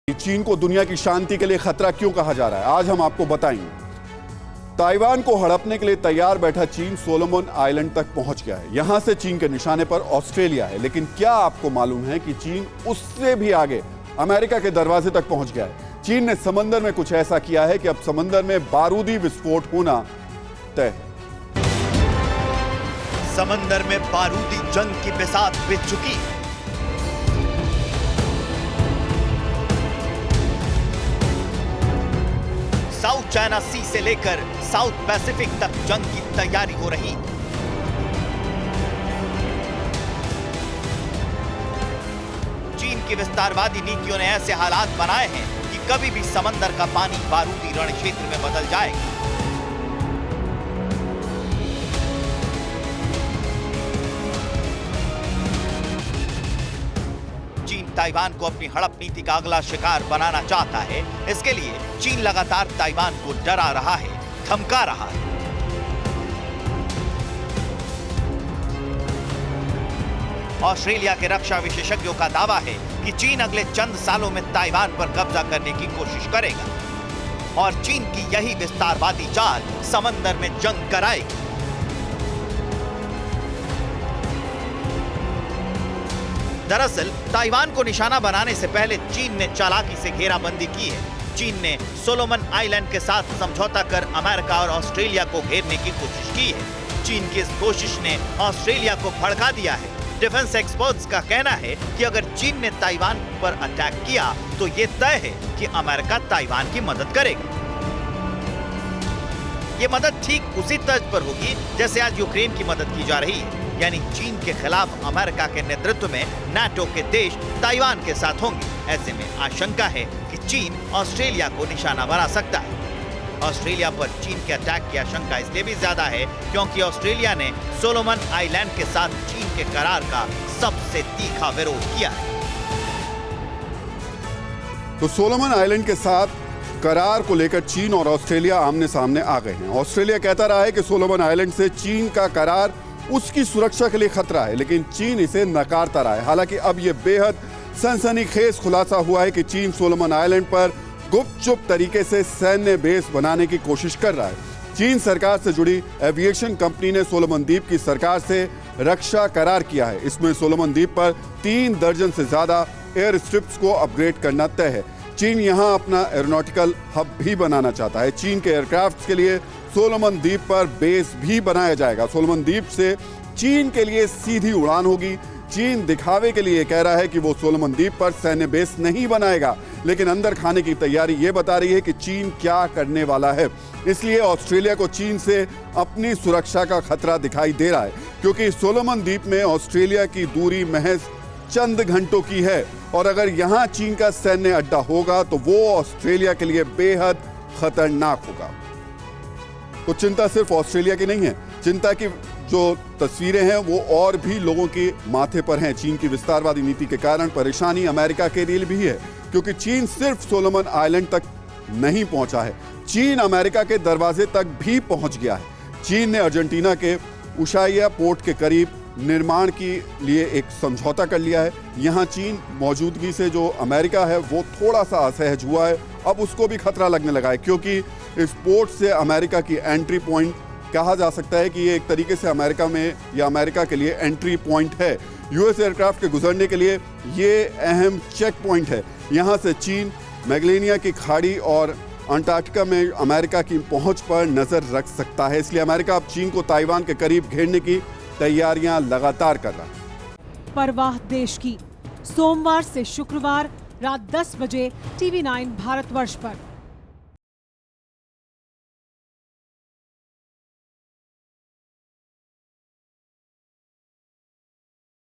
चीन को दुनिया की शांति के लिए खतरा क्यों कहा जा रहा है, आज हम आपको बताएंगे। ताइवान को हड़पने के लिए तैयार बैठा चीन सोलोमन आइलैंड तक पहुंच गया है। यहां से चीन के निशाने पर ऑस्ट्रेलिया है, लेकिन क्या आपको मालूम है कि चीन उससे भी आगे अमेरिका के दरवाजे तक पहुंच गया है। चीन ने समंदर में कुछ ऐसा किया है कि अब समंदर में बारूदी विस्फोट होना तय है। समंदर में बारूदी जंग की बिसात बिछ चुकी। साउथ चाइना सी से लेकर साउथ पैसिफिक तक जंग की तैयारी हो रही। चीन की विस्तारवादी नीतियों ने ऐसे हालात बनाए हैं कि कभी भी समंदर का पानी बारूदी रण क्षेत्र में बदल जाएगा। ताइवान को अपनी हड़प नीति का अगला शिकार बनाना चाहता है। इसके लिए चीन लगातार ताइवान को डरा रहा है, धमका रहा है। ऑस्ट्रेलिया के रक्षा विशेषज्ञों का दावा है कि चीन अगले चंद सालों में ताइवान पर कब्जा करने की कोशिश करेगा और चीन की यही विस्तारवादी चाल समंदर में जंग कराएगी। दरअसल ताइवान को निशाना बनाने से पहले चीन ने चालाकी से घेराबंदी की है। चीन ने सोलोमन आइलैंड के साथ समझौता कर अमेरिका और ऑस्ट्रेलिया को घेरने की कोशिश की है। चीन की इस कोशिश ने ऑस्ट्रेलिया को भड़का दिया है। डिफेंस एक्सपर्ट्स का कहना है कि अगर चीन ने ताइवान पर अटैक किया तो ये तय है कि अमेरिका ताइवान की मदद करेगा। ये मदद ठीक उसी तर्ज पर होगी जैसे आज यूक्रेन की मदद की जा रही है, यानी चीन के खिलाफ अमेरिका के नेतृत्व में नाटो के देश ताइवान के साथ होंगे। ऐसे में आशंका है कि चीन ऑस्ट्रेलिया को निशाना बना सकता है। ऑस्ट्रेलिया पर चीन के अटैक की आशंका इसलिए भी ज्यादा है क्योंकि ऑस्ट्रेलिया ने सोलोमन आइलैंड के साथ चीन के करार का सबसे तीखा विरोध किया है। तो सोलोमन आइलैंड के साथ करार को लेकर चीन और ऑस्ट्रेलिया आमने सामने आ गए हैं। ऑस्ट्रेलिया कहता रहा है कि सोलोमन आइलैंड से चीन का करार उसकी सुरक्षा के लिए खतरा है, लेकिन चीन इसे नकारता रहा है। हालांकि अब यह बेहद सनसनीखेज खुलासा हुआ है कि चीन सोलोमन आइलैंड पर गुपचुप तरीके से सैन्य बेस बनाने की कोशिश कर रहा है। चीन सरकार से जुड़ी एविएशन कंपनी ने सोलोमन द्वीप की सरकार से रक्षा करार किया है। इसमें सोलोमन द्वीप पर 3 दर्जन से ज्यादा एयर स्ट्रिप्स को अपग्रेड करना तय है। चीन यहां अपना एरोनॉटिकल हब भी बनाना चाहता है। चीन के एयरक्राफ्ट के लिए सोलोमन द्वीप पर बेस भी बनाया जाएगा। सोलोमन द्वीप से चीन के लिए सीधी उड़ान होगी। चीन दिखावे के लिए कह रहा है कि वो सोलोमन द्वीप पर सैन्य बेस नहीं बनाएगा, लेकिन अंदर खाने की तैयारी ये बता रही है कि चीन क्या करने वाला है। इसलिए ऑस्ट्रेलिया को चीन से अपनी सुरक्षा का खतरा दिखाई दे रहा है, क्योंकि सोलोमन द्वीप में ऑस्ट्रेलिया की दूरी महज चंद घंटों की है और अगर यहां चीन का सैन्य अड्डा होगा तो वो ऑस्ट्रेलिया के लिए बेहद खतरनाक होगा। तो चिंता सिर्फ ऑस्ट्रेलिया की नहीं है, चिंता की जो तस्वीरें हैं वो और भी लोगों के माथे पर हैं। चीन की विस्तारवादी नीति के कारण परेशानी अमेरिका के लिए भी है, क्योंकि चीन सिर्फ सोलोमन आइलैंड तक नहीं पहुंचा है, चीन अमेरिका के दरवाजे तक भी पहुंच गया है। चीन ने अर्जेंटीना के उशाइया पोर्ट के करीब निर्माण के लिए एक समझौता कर लिया है। यहां चीन मौजूदगी से जो अमेरिका है वो थोड़ा सा असहज हुआ है। अब उसको भी खतरा लगने लगा है, क्योंकि इस पोर्ट से अमेरिका की एंट्री पॉइंट कहा जा सकता है कि ये एक तरीके से अमेरिका में या अमेरिका के लिए एंट्री पॉइंट है। यूएस एयरक्राफ्ट के गुजरने के लिए ये अहम चेक पॉइंट है। यहाँ से चीन मैग्लेनिया की खाड़ी और अंटार्कटिका में अमेरिका की पहुंच पर नजर रख सकता है। इसलिए अमेरिका अब चीन को ताइवान के करीब घेरने की तैयारियां लगातार कर रहा है। परवाह देश की, सोमवार से शुक्रवार रात 10 बजे TV9 भारतवर्ष पर।